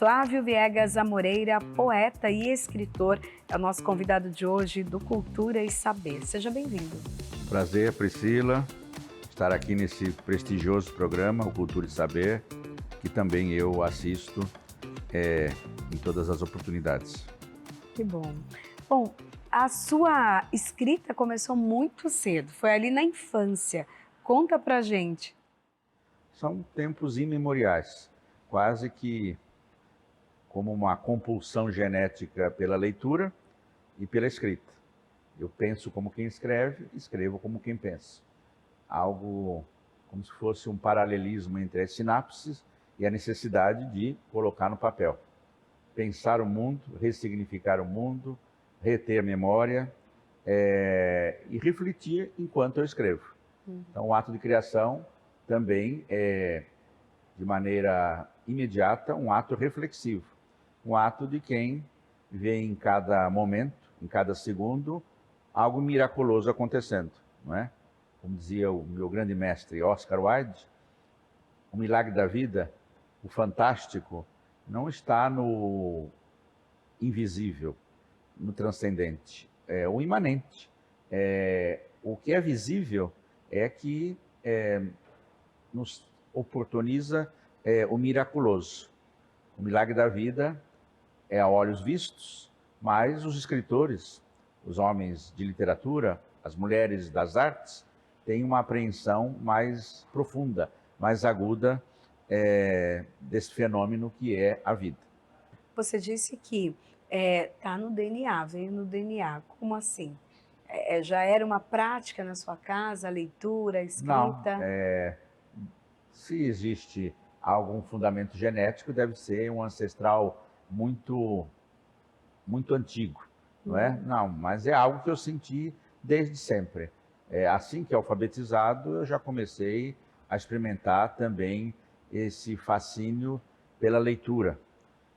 Flávio Viegas Amoreira, poeta e escritor, é o nosso convidado de hoje do Cultura e Saber. Seja bem-vindo. Prazer, Priscila, estar aqui nesse prestigioso programa, o Cultura e Saber, que também eu assisto em todas as oportunidades. Que bom. Bom, a sua escrita começou muito cedo, foi ali na infância. Conta pra gente. São tempos imemoriais, quase que como uma compulsão genética pela leitura e pela escrita. Eu penso como quem escreve, escrevo como quem pensa. Algo como se fosse um paralelismo entre as sinapses e a necessidade de colocar no papel. Pensar o mundo, ressignificar o mundo, reter a memória e refletir enquanto eu escrevo. Então, o ato de criação também é, de maneira imediata, um ato reflexivo. Um ato de quem vê em cada momento, em cada segundo, algo miraculoso acontecendo, não é? Como dizia o meu grande mestre Oscar Wilde, o milagre da vida, o fantástico, não está no invisível, no transcendente, é o imanente. O que é visível é que nos oportuniza o miraculoso. O milagre da vida é a olhos vistos, mas os escritores, os homens de literatura, as mulheres das artes, têm uma apreensão mais profunda, mais aguda desse fenômeno que é a vida. Você disse que tá no DNA, veio no DNA. Como assim? Já era uma prática na sua casa, a leitura, a Não, escrita? se existe algum fundamento genético, deve ser um ancestral muito, muito antigo, não é? Não, mas é algo que eu senti desde sempre. Assim que alfabetizado, eu já comecei a experimentar também esse fascínio pela leitura.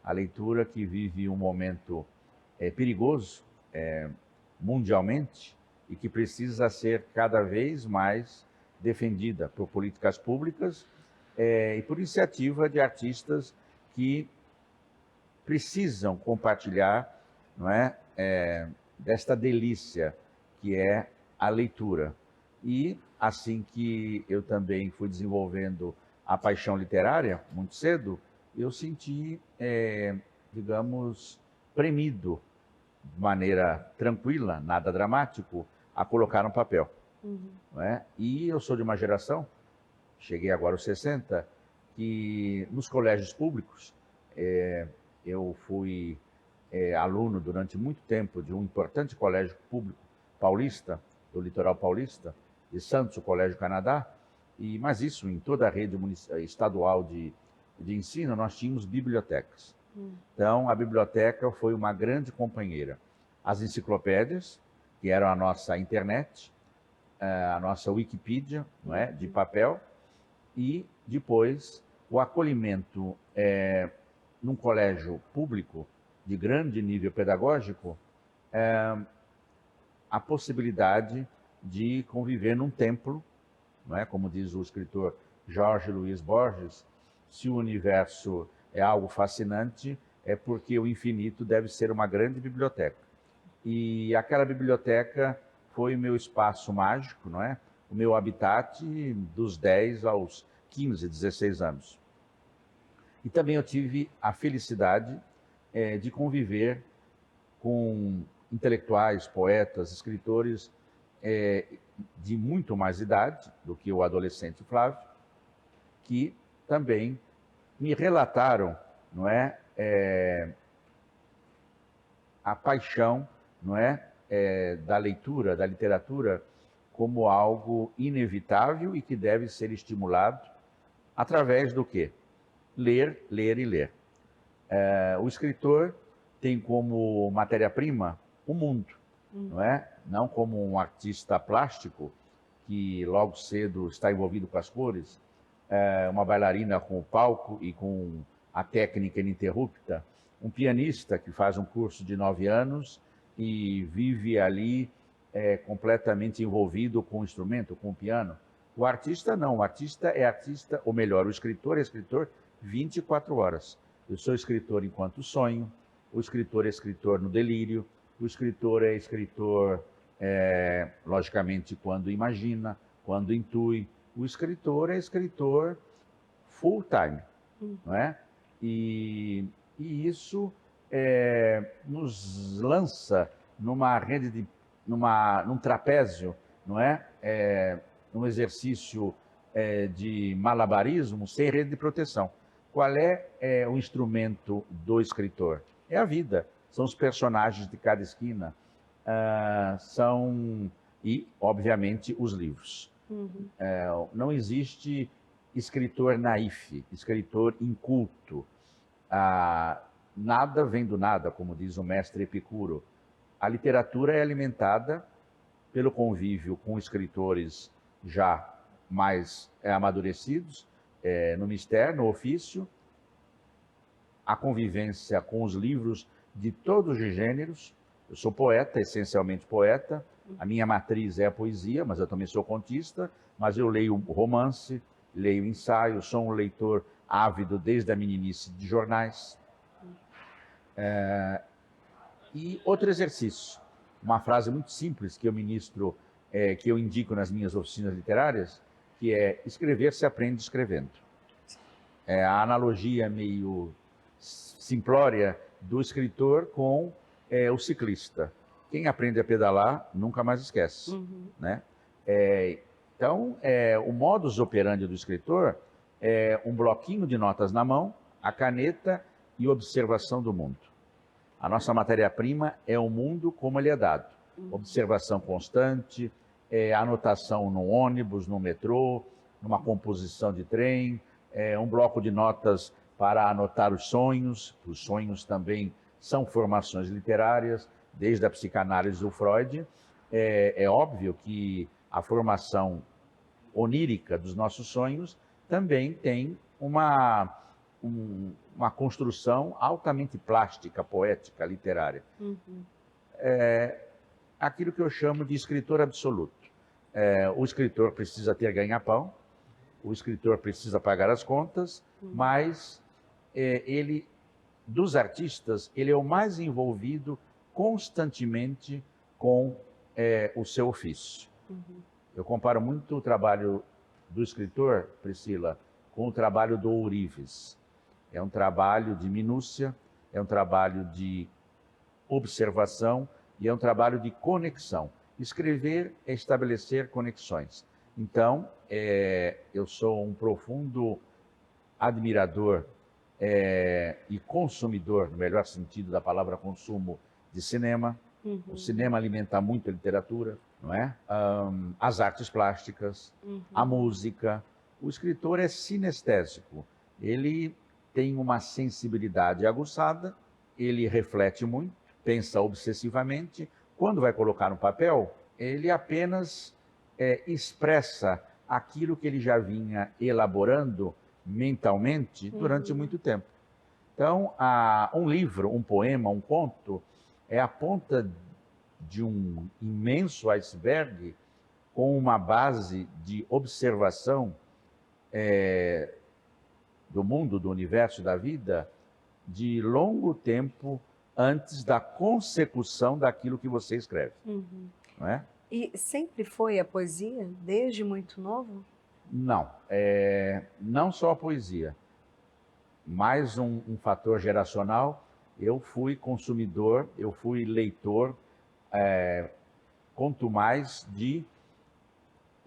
A leitura que vive um momento perigoso mundialmente e que precisa ser cada vez mais defendida por políticas públicas e por iniciativa de artistas que precisam compartilhar, não é, desta delícia que é a leitura. E assim que eu também fui desenvolvendo a paixão literária, muito cedo, eu senti, digamos, premido de maneira tranquila, nada dramático, a colocar no papel. Não é? E eu sou de uma geração, cheguei agora aos 60, que nos colégios públicos, eu fui aluno durante muito tempo de um importante colégio público paulista, do litoral paulista, de Santos, o Colégio Canadá, mas isso em toda a rede estadual de ensino, nós tínhamos bibliotecas. Então, a biblioteca foi uma grande companheira. As enciclopédias, que eram a nossa internet, a nossa Wikipedia, não é, de papel, e depois o acolhimento num colégio público de grande nível pedagógico, a possibilidade de conviver num templo, não é? Como diz o escritor Jorge Luiz Borges, se o universo é algo fascinante, é porque o infinito deve ser uma grande biblioteca. E aquela biblioteca foi o meu espaço mágico, não é? O meu habitat dos 10 aos 15, 16 anos. E também eu tive a felicidade de conviver com intelectuais, poetas, escritores de muito mais idade do que o adolescente Flávio, que também me relataram, não é, a paixão, não é, da leitura, da literatura, como algo inevitável e que deve ser estimulado através do quê? Ler, ler e ler. O escritor tem como matéria-prima o mundo, não é? Não como um artista plástico que logo cedo está envolvido com as cores, uma bailarina com o palco e com a técnica ininterrupta, um pianista que faz um curso de 9 anos e vive ali completamente envolvido com o instrumento, com o piano. O artista não, o artista é artista, ou melhor, o escritor é escritor 24 horas. Eu sou escritor enquanto sonho, o escritor é escritor no delírio, o escritor é escritor, logicamente, quando imagina, quando intui. O escritor é escritor full time, não é? E isso nos lança numa rede num trapézio, não é? Num exercício de malabarismo sem rede de proteção. Qual é o instrumento do escritor? É a vida, são os personagens de cada esquina, e, obviamente, os livros. Uhum. Não existe escritor naif, escritor inculto. Nada vem do nada, como diz o mestre Epicuro. A literatura é alimentada pelo convívio com escritores já mais amadurecidos, no mistério, no ofício, a convivência com os livros de todos os gêneros. Eu sou poeta, essencialmente poeta, a minha matriz é a poesia, mas eu também sou contista, mas eu leio romance, leio ensaio, sou um leitor ávido desde a meninice de jornais. E outro exercício, uma frase muito simples que eu ministro, que eu indico nas minhas oficinas literárias, que é: escrever se aprende escrevendo. A analogia meio simplória do escritor com o ciclista. Quem aprende a pedalar nunca mais esquece. Uhum. Né? Então, o modus operandi do escritor é um bloquinho de notas na mão, a caneta e observação do mundo. A nossa matéria-prima é o mundo como ele é dado. Observação constante, anotação no ônibus, no metrô, numa composição de trem, um bloco de notas para anotar os sonhos também são formações literárias, desde a psicanálise do Freud. É óbvio que a formação onírica dos nossos sonhos também tem uma construção altamente plástica, poética, literária. Uhum. Aquilo que eu chamo de escritor absoluto. O escritor precisa ter ganha-pão, o escritor precisa pagar as contas, mas ele, dos artistas, ele é o mais envolvido constantemente com o seu ofício. Uhum. Eu comparo muito o trabalho do escritor, Priscila, com o trabalho do ourives. É um trabalho de minúcia, é um trabalho de observação e é um trabalho de conexão. Escrever é estabelecer conexões. Então, eu sou um profundo admirador e consumidor, no melhor sentido da palavra consumo, de cinema. Uhum. O cinema alimenta muito a literatura, não é? As artes plásticas, a música. O escritor é sinestésico. Ele tem uma sensibilidade aguçada, ele reflete muito, pensa obsessivamente. Quando vai colocar no papel, ele apenas expressa aquilo que ele já vinha elaborando mentalmente durante muito tempo. Então, um livro, um poema, um conto, é a ponta de um imenso iceberg com uma base de observação do mundo, do universo, da vida, de longo tempo antes da consecução daquilo que você escreve. Uhum. Não é? E sempre foi a poesia, desde muito novo? Não, não só a poesia. Mais um fator geracional, eu fui consumidor, eu fui leitor, quanto mais de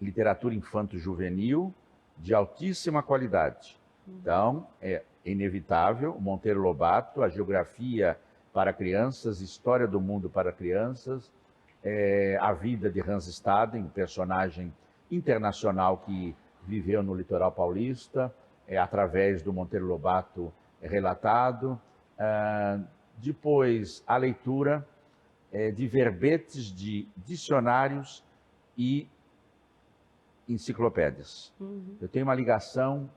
literatura infanto-juvenil de altíssima qualidade. Então, é inevitável, Monteiro Lobato, a geografia para crianças, história do mundo para crianças, a vida de Hans Staden, um personagem internacional que viveu no litoral paulista, através do Monteiro Lobato relatado. Depois, a leitura de verbetes de dicionários e enciclopédias. Eu tenho uma ligação,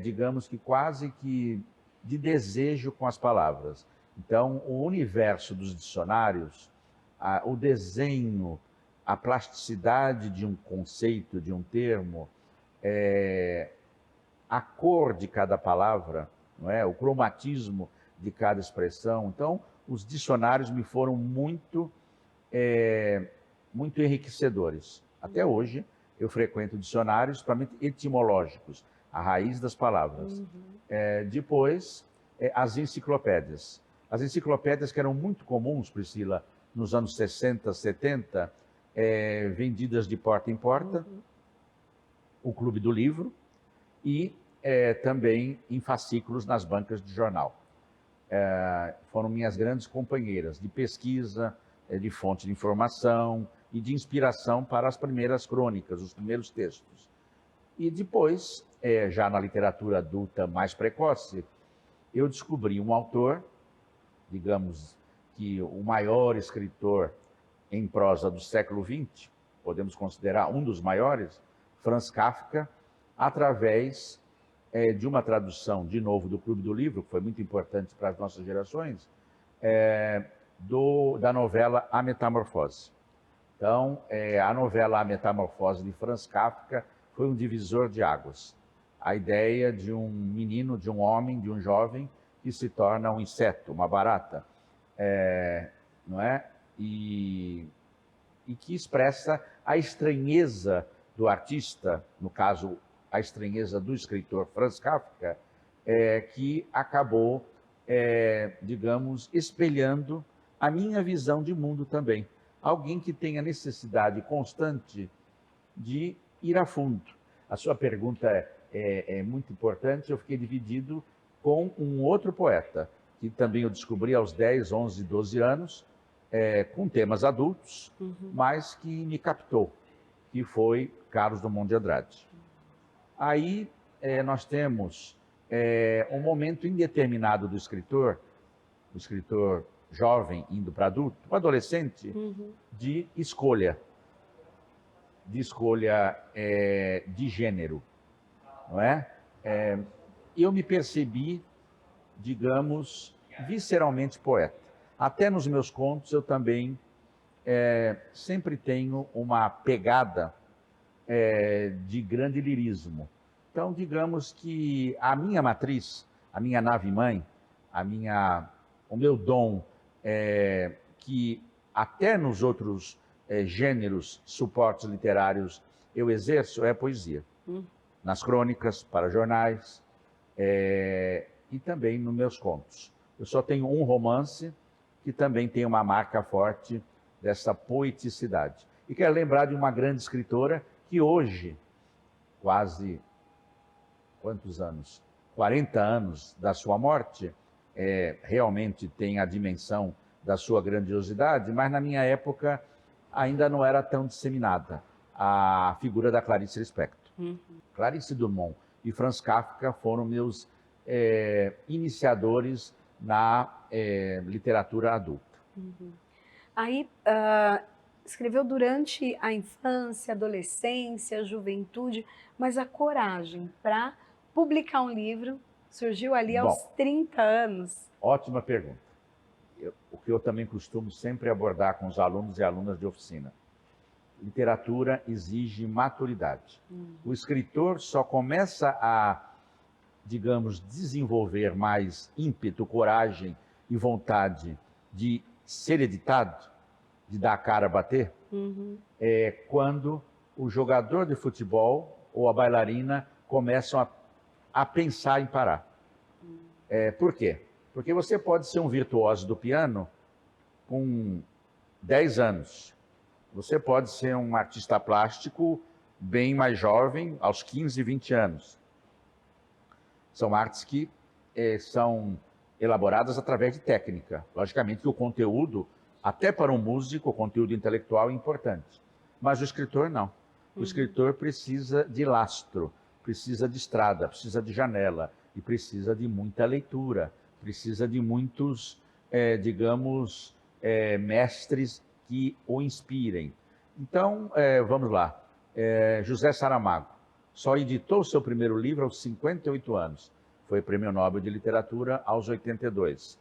digamos que quase que de desejo com as palavras. Então, o universo dos dicionários, o desenho, a plasticidade de um conceito, de um termo, a cor de cada palavra, não é? O cromatismo de cada expressão. Então, os dicionários me foram muito enriquecedores. Até hoje, eu frequento dicionários, principalmente etimológicos, a raiz das palavras. Depois, as enciclopédias. As enciclopédias que eram muito comuns, Priscila, nos anos 60, 70, vendidas de porta em porta, o Clube do Livro, e também em fascículos nas bancas de jornal. Foram minhas grandes companheiras de pesquisa, de fonte de informação e de inspiração para as primeiras crônicas, os primeiros textos. E depois, já na literatura adulta mais precoce, eu descobri um autor, digamos que o maior escritor em prosa do século XX, podemos considerar um dos maiores, Franz Kafka, através de uma tradução, de novo, do Clube do Livro, que foi muito importante para as nossas gerações, da novela A Metamorfose. Então, a novela A Metamorfose de Franz Kafka foi um divisor de águas. A ideia de um menino, de um homem, de um jovem que se torna um inseto, uma barata, não é? E que expressa a estranheza do artista, no caso, a estranheza do escritor Franz Kafka, que acabou, digamos, espelhando a minha visão de mundo também. Alguém que tem a necessidade constante de ir a fundo. A sua pergunta é muito importante. Eu fiquei dividido com um outro poeta, que também eu descobri aos 10, 11, 12 anos, com temas adultos, mas que me captou, que foi Carlos Drummond de Andrade. Aí nós temos um momento indeterminado do escritor jovem indo para adulto, para adolescente, de escolha de gênero, não é? Eu me percebi, digamos, visceralmente poeta. Até nos meus contos eu também sempre tenho uma pegada de grande lirismo. Então, digamos que a minha matriz, a minha nave-mãe, o meu dom, que até nos outros gêneros, suportes literários, eu exerço, é a poesia. Nas crônicas, para jornais, e também nos meus contos. Eu só tenho um romance que também tem uma marca forte dessa poeticidade. E quero lembrar de uma grande escritora que hoje, quase, quantos anos? 40 anos da sua morte, realmente tem a dimensão da sua grandiosidade, mas na minha época ainda não era tão disseminada a figura da Clarice Lispector. Clarice Drummond e Franz Kafka foram meus iniciadores na literatura adulta. Aí, escreveu durante a infância, adolescência, juventude, mas a coragem para publicar um livro surgiu ali aos 30 anos. Ótima pergunta. O que eu também costumo sempre abordar com os alunos e alunas de oficina. Literatura exige maturidade. O escritor só começa a, digamos, desenvolver mais ímpeto, coragem e vontade de ser editado, de dar a cara a bater, quando o jogador de futebol ou a bailarina começam a pensar em parar. Por quê? Porque você pode ser um virtuoso do piano com 10 anos. Você pode ser um artista plástico bem mais jovem, aos 15, 20 anos. São artes que são elaboradas através de técnica. Logicamente que o conteúdo, até para um músico, o conteúdo intelectual é importante. Mas o escritor não. O escritor precisa de lastro, precisa de estrada, precisa de janela e precisa de muita leitura, precisa de muitos, digamos, mestres que o inspirem. Então, vamos lá. José Saramago só editou seu primeiro livro aos 58 anos. Foi Prêmio Nobel de Literatura aos 82.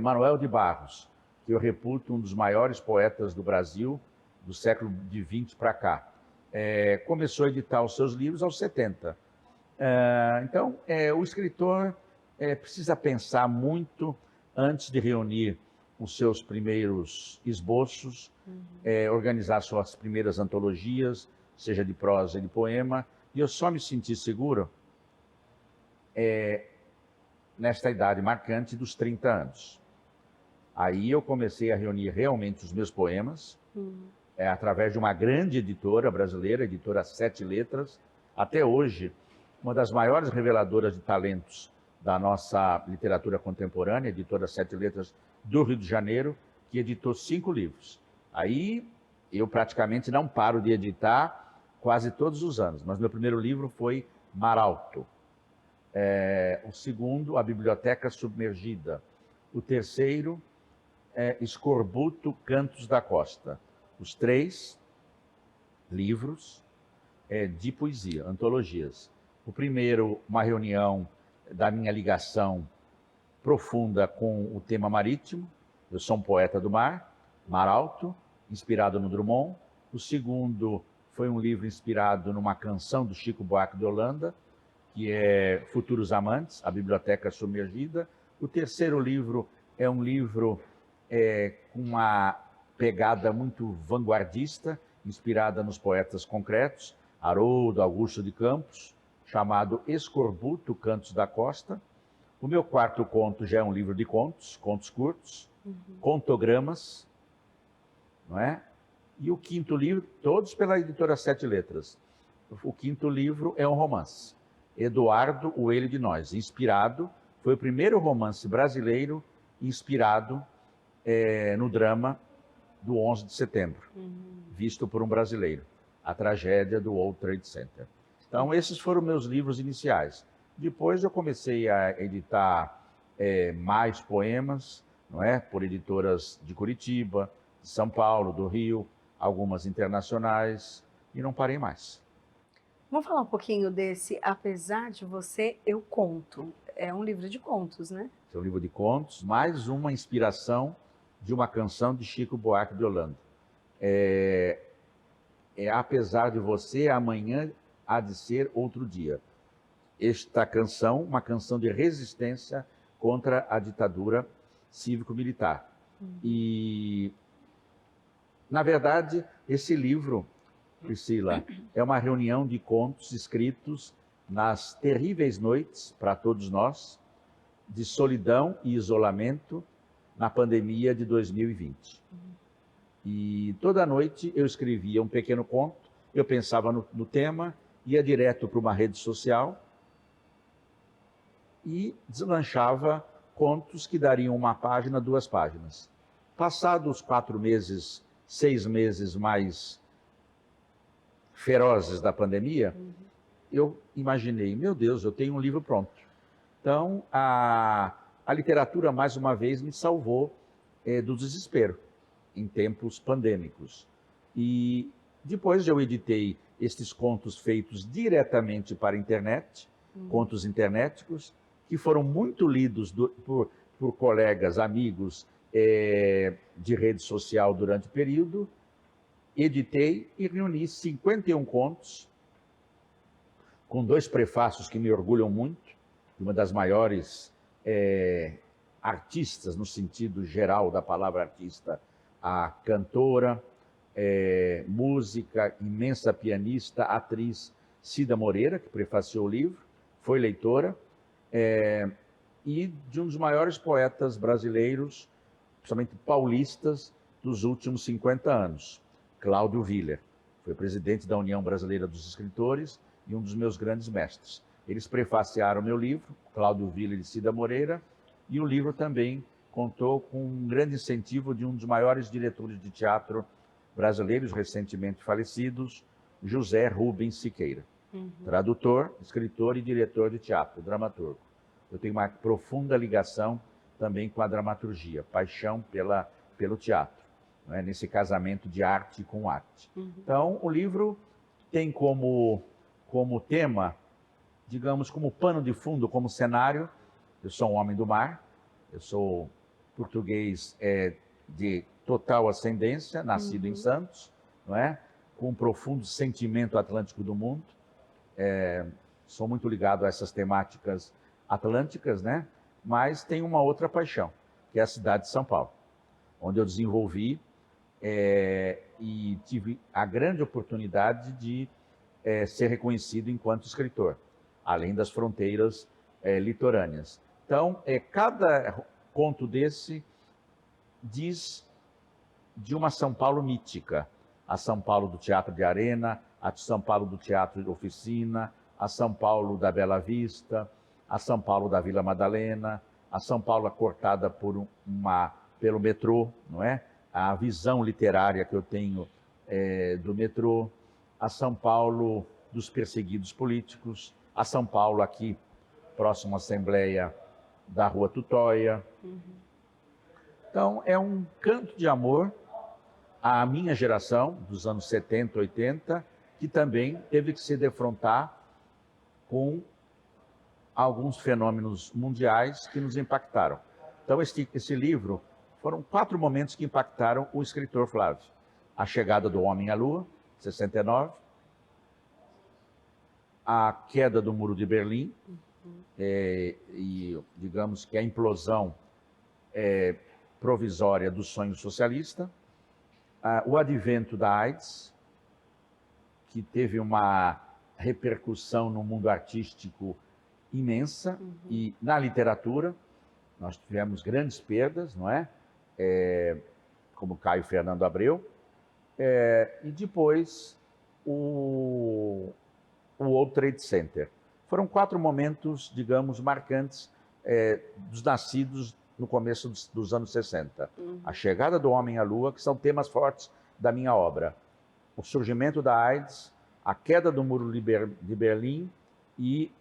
Manuel de Barros, que eu reputo um dos maiores poetas do Brasil, do século de 20 para cá, começou a editar os seus livros aos 70. Então, o escritor precisa pensar muito antes de reunir os seus primeiros esboços, organizar suas primeiras antologias, seja de prosa e de poema. E eu só me senti seguro nesta idade marcante dos 30 anos. Aí eu comecei a reunir realmente os meus poemas, através de uma grande editora brasileira, editora Sete Letras, até hoje, uma das maiores reveladoras de talentos da nossa literatura contemporânea, editora Sete Letras do Rio de Janeiro, que editou 5 livros. Aí eu praticamente não paro de editar quase todos os anos, mas meu primeiro livro foi Mar Alto. O segundo, A Biblioteca Submergida. O terceiro, Escorbuto, Cantos da Costa. Os 3 livros de poesia, antologias. O primeiro, uma reunião da minha ligação profunda com o tema marítimo. Eu sou um poeta do mar, Mar Alto, inspirado no Drummond. O segundo foi um livro inspirado numa canção do Chico Buarque de Holanda, que é Futuros Amantes, A Biblioteca Submergida. O terceiro livro é um livro com uma pegada muito vanguardista, inspirada nos poetas concretos, Haroldo, Augusto de Campos, chamado Escorbuto, Cantos da Costa. O meu quarto conto já é um livro de contos, contos curtos, contogramas, não é? E o quinto livro, todos pela editora Sete Letras. O quinto livro é um romance, Eduardo, o Ele de Nós, inspirado, foi o primeiro romance brasileiro inspirado no drama do 11 de setembro, visto por um brasileiro, a tragédia do World Trade Center. Então, esses foram meus livros iniciais. Depois eu comecei a editar mais poemas, não é? Por editoras de Curitiba, de São Paulo, do Rio, algumas internacionais, e não parei mais. Vamos falar um pouquinho desse Apesar de Você, Eu Conto. É um livro de contos, né? É um livro de contos, mais uma inspiração de uma canção de Chico Buarque de Holanda. Apesar de Você, amanhã há de ser outro dia. Esta canção, uma canção de resistência contra a ditadura cívico-militar. E, na verdade, esse livro, Priscila, é uma reunião de contos escritos nas terríveis noites, para todos nós, de solidão e isolamento na pandemia de 2020. E toda noite eu escrevia um pequeno conto, eu pensava no tema, ia direto para uma rede social e deslanchava contos que dariam uma página, 2 páginas. Passados 4 meses, 6 meses mais ferozes da pandemia, eu imaginei, meu Deus, eu tenho um livro pronto. Então, a literatura, mais uma vez, me salvou do desespero em tempos pandêmicos. E depois eu editei estes contos feitos diretamente para a internet, contos internéticos, que foram muito lidos por colegas, amigos de rede social durante o período. Editei e reuni 51 contos, com 2 prefácios que me orgulham muito, de uma das maiores artistas, no sentido geral da palavra artista, a cantora, música, imensa pianista, atriz Cida Moreira, que prefaciou o livro, foi leitora, e de um dos maiores poetas brasileiros, principalmente paulistas, dos últimos 50 anos, Cláudio Willer. Foi presidente da União Brasileira dos Escritores e um dos meus grandes mestres. Eles prefaciaram meu livro, Cláudio Willer e Cida Moreira, e o livro também contou com um grande incentivo de um dos maiores diretores de teatro brasileiros, recentemente falecidos, José Rubens Siqueira. Tradutor, escritor e diretor de teatro, dramaturgo. Eu tenho uma profunda ligação também com a dramaturgia, paixão pelo teatro, né? Nesse casamento de arte com arte. Então, o livro tem como tema, digamos, como pano de fundo, como cenário, eu sou um homem do mar, eu sou português de total ascendência, nascido em Santos, não é? Com um profundo sentimento atlântico do mundo. Sou muito ligado a essas temáticas atlânticas, né? Mas tenho uma outra paixão, que é a cidade de São Paulo, onde eu desenvolvi e tive a grande oportunidade de ser reconhecido enquanto escritor, além das fronteiras litorâneas. Então, cada conto desse diz de uma São Paulo mítica, a São Paulo do Teatro de Arena, a São Paulo do Teatro de Oficina, a São Paulo da Bela Vista, a São Paulo da Vila Madalena, a São Paulo cortada pelo metrô, não é? A visão literária que eu tenho do metrô, a São Paulo dos perseguidos políticos, a São Paulo aqui, próximo à Assembleia da Rua Tutóia. Então, é um canto de amor à minha geração, dos anos 70, 80, que também teve que se defrontar com alguns fenômenos mundiais que nos impactaram. Então, esse livro foram 4 momentos que impactaram o escritor Flávio. A chegada do homem à Lua, 69, a queda do Muro de Berlim, e digamos que a implosão provisória do sonho socialista, o advento da AIDS, que teve uma repercussão no mundo artístico imensa, e na literatura nós tivemos grandes perdas, não é? Como Caio Fernando Abreu, e depois o World Trade Center. Foram 4 momentos, digamos, marcantes dos nascidos no começo dos anos 60. A chegada do homem à Lua, que são temas fortes da minha obra. O surgimento da AIDS, a queda do Muro de Berlim e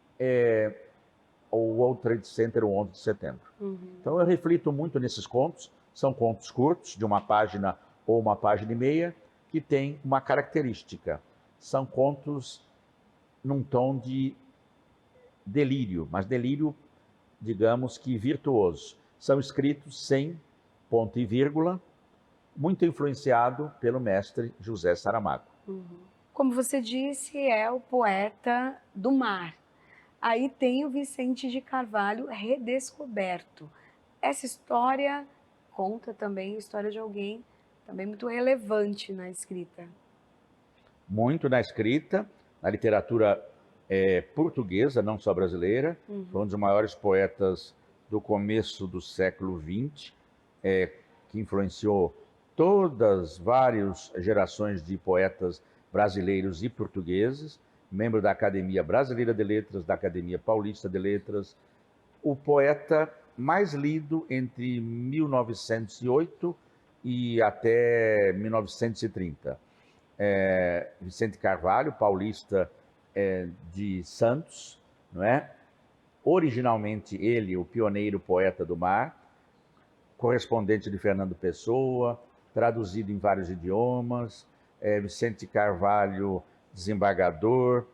o World Trade Center, o 11 de setembro. Então eu reflito muito nesses contos. São contos curtos, de 1 página ou 1 página e meia, que tem uma característica. São contos num tom de delírio, mas delírio, digamos que virtuoso. São escritos sem ponto e vírgula, muito influenciado pelo mestre José Saramago. Como você disse, é o poeta do mar. Aí tem o Vicente de Carvalho redescoberto. Essa história conta também a história de alguém também muito relevante na escrita. Muito na escrita, na literatura portuguesa, não só brasileira. Foi um dos maiores poetas do começo do século XX, que influenciou várias gerações de poetas brasileiros e portugueses, membro da Academia Brasileira de Letras, da Academia Paulista de Letras, o poeta mais lido entre 1908 e até 1930. Vicente Carvalho, paulista de Santos, não é? Originalmente ele, o pioneiro poeta do mar, correspondente de Fernando Pessoa, traduzido em vários idiomas. Vicente Carvalho, desembargador.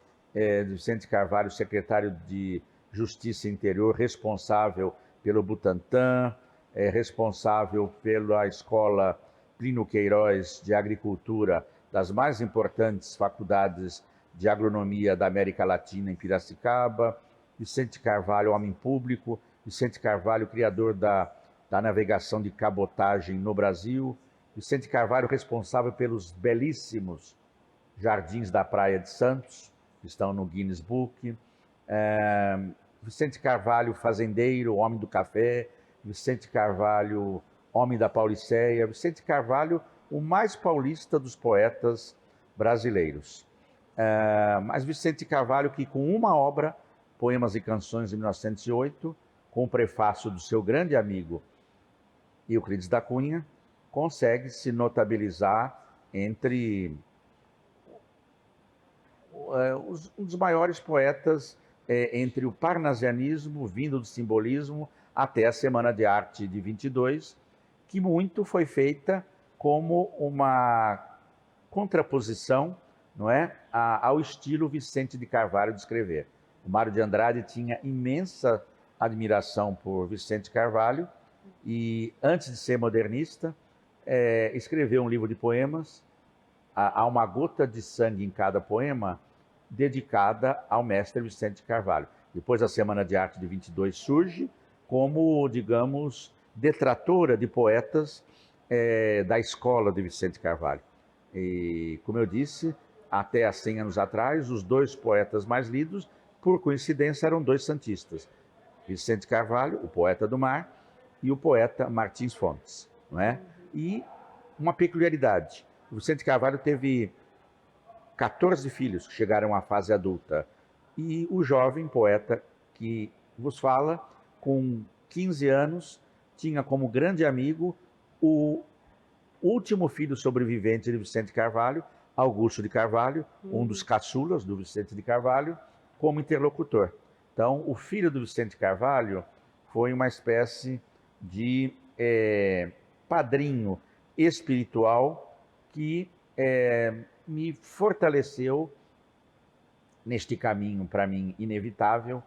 Vicente Carvalho, secretário de Justiça e Interior, responsável pelo Butantan, responsável pela Escola Plínio Queiroz de Agricultura, das mais importantes faculdades de agronomia da América Latina, em Piracicaba. Vicente Carvalho, homem público. Vicente Carvalho, criador da navegação de cabotagem no Brasil. Vicente Carvalho, responsável pelos belíssimos jardins da Praia de Santos, que estão no Guinness Book. Vicente Carvalho, fazendeiro, homem do café. Vicente Carvalho, homem da Pauliceia. Vicente Carvalho, o mais paulista dos poetas brasileiros. Mas Vicente Carvalho, que com uma obra, Poemas e Canções, de 1908, com o prefácio do seu grande amigo Euclides da Cunha, consegue se notabilizar entre um dos maiores poetas, entre o parnasianismo, vindo do simbolismo, até a Semana de Arte de 22, que muito foi feita como uma contraposição, não é, ao estilo Vicente de Carvalho de escrever. O Mário de Andrade tinha imensa admiração por Vicente Carvalho e, antes de ser modernista, escreveu um livro de poemas, há uma gota de sangue em cada poema, dedicada ao mestre Vicente Carvalho. Depois a Semana de Arte de 22 surge como, digamos, detratora de poetas da escola de Vicente Carvalho. E, como eu disse, até há 100 anos atrás, os dois poetas mais lidos, por coincidência, eram dois santistas. Vicente Carvalho, o poeta do mar, e o poeta Martins Fontes. Não é? E uma peculiaridade, o Vicente Carvalho teve 14 filhos que chegaram à fase adulta. E o jovem poeta que vos fala, com 15 anos, tinha como grande amigo o último filho sobrevivente de Vicente Carvalho, Augusto de Carvalho, um dos caçulas do Vicente de Carvalho, como interlocutor. Então, o filho do Vicente Carvalho foi uma espécie de padrinho espiritual que me fortaleceu neste caminho, para mim, inevitável,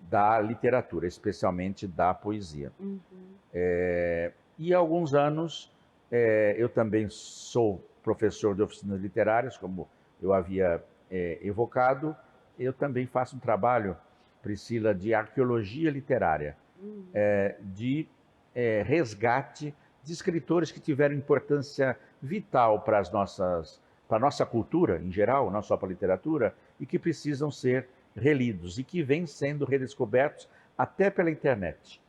da literatura, especialmente da poesia. E há alguns anos, eu também sou professor de oficinas literárias, como eu havia evocado. Eu também faço um trabalho, Priscila, de arqueologia literária, de resgate de escritores que tiveram importância vital para a nossa cultura em geral, não só para a literatura, e que precisam ser relidos e que vêm sendo redescobertos até pela internet.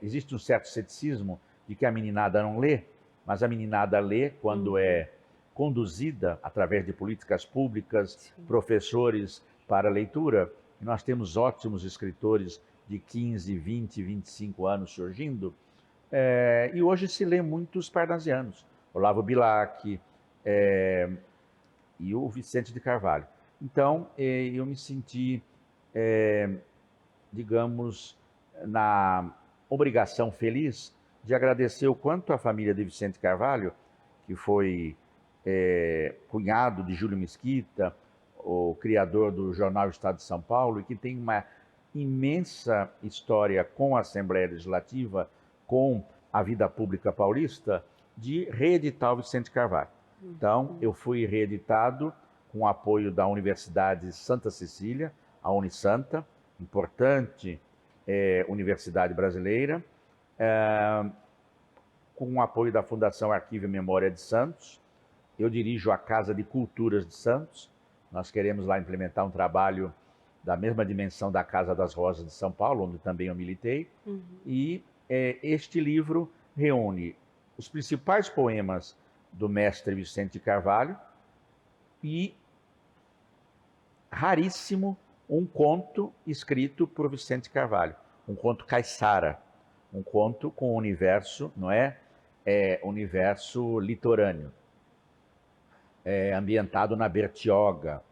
Existe um certo ceticismo de que a meninada não lê, mas a meninada lê quando é conduzida através de políticas públicas, professores para leitura. E nós temos ótimos escritores de 15, 20, 25 anos surgindo. E hoje se lê muitos parnasianos, Olavo Bilac e o Vicente de Carvalho. Então, eu me senti, digamos, na obrigação feliz de agradecer o quanto a família de Vicente Carvalho, que foi cunhado de Júlio Mesquita, o criador do jornal Estado de São Paulo, e que tem uma imensa história com a Assembleia Legislativa, com a vida pública paulista, de reeditar o Vicente Carvalho. Então, eu fui reeditado com o apoio da Universidade Santa Cecília, a Unisanta, importante universidade brasileira, com o apoio da Fundação Arquivo e Memória de Santos. Eu dirijo a Casa de Culturas de Santos. Nós queremos lá implementar um trabalho da mesma dimensão da Casa das Rosas de São Paulo, onde também eu militei. E este livro reúne os principais poemas do mestre Vicente Carvalho e, raríssimo, um conto escrito por Vicente Carvalho, um conto caiçara, um conto com o universo, não é? Universo litorâneo, ambientado na Bertioga.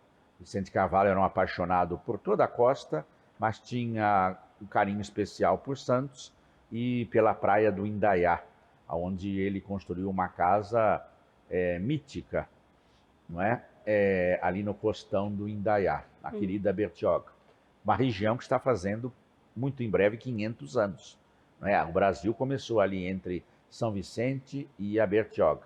Vicente Carvalho era um apaixonado por toda a costa, mas tinha um carinho especial por Santos e pela praia do Indaiá, onde ele construiu uma casa mítica, não é? Ali no costão do Indaiá, na querida Bertioga. Uma região que está fazendo, muito em breve, 500 anos. Não é? O Brasil começou ali entre São Vicente e a Bertioga.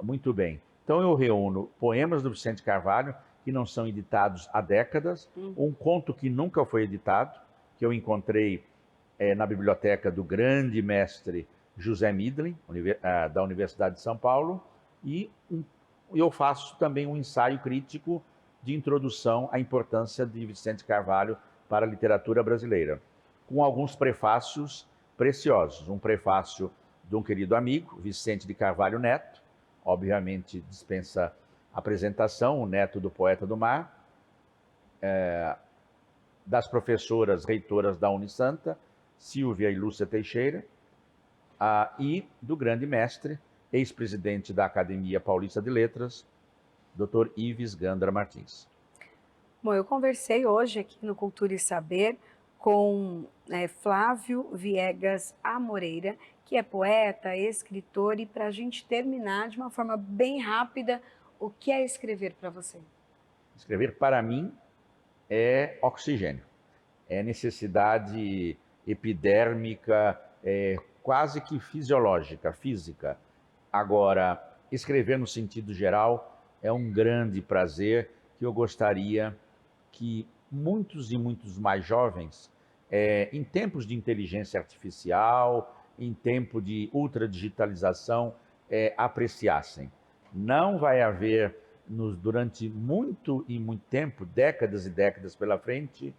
Muito bem. Então eu reúno poemas do Vicente Carvalho, que não são editados há décadas, um conto que nunca foi editado, que eu encontrei na biblioteca do grande mestre José Midlin, da Universidade de São Paulo, e eu faço também um ensaio crítico de introdução à importância de Vicente Carvalho para a literatura brasileira, com alguns prefácios preciosos. Um prefácio de um querido amigo, Vicente de Carvalho Neto, obviamente dispensa apresentação, o neto do poeta do mar, das professoras reitoras da Unisanta, Silvia e Lúcia Teixeira, e do grande mestre, ex-presidente da Academia Paulista de Letras, Dr. Ives Gandra Martins. Bom, eu conversei hoje aqui no Cultura e Saber com Flávio Viegas Amoreira, que é poeta, escritor, e para a gente terminar de uma forma bem rápida, o que é escrever para você? Escrever para mim é oxigênio, é necessidade epidérmica, quase que fisiológica, física. Agora, escrever no sentido geral é um grande prazer que eu gostaria que muitos e muitos mais jovens, em tempos de inteligência artificial, em tempo de ultradigitalização, apreciassem. Não vai haver, durante muito e muito tempo, décadas e décadas pela frente,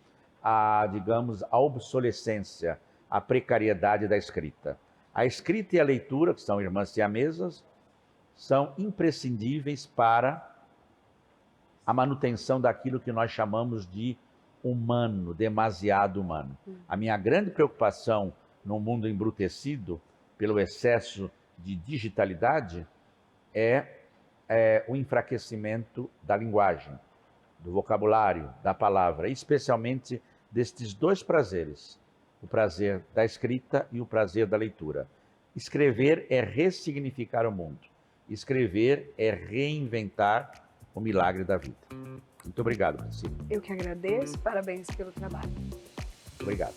digamos, a obsolescência, a precariedade da escrita. A escrita e a leitura, que são irmãs siamesas, são imprescindíveis para a manutenção daquilo que nós chamamos de humano, demasiado humano. A minha grande preocupação no mundo embrutecido pelo excesso de digitalidade é o enfraquecimento da linguagem, do vocabulário, da palavra, especialmente destes dois prazeres, o prazer da escrita e o prazer da leitura. Escrever é ressignificar o mundo. Escrever é reinventar o milagre da vida. Muito obrigado, Priscila. Eu que agradeço, parabéns pelo trabalho. Muito obrigado.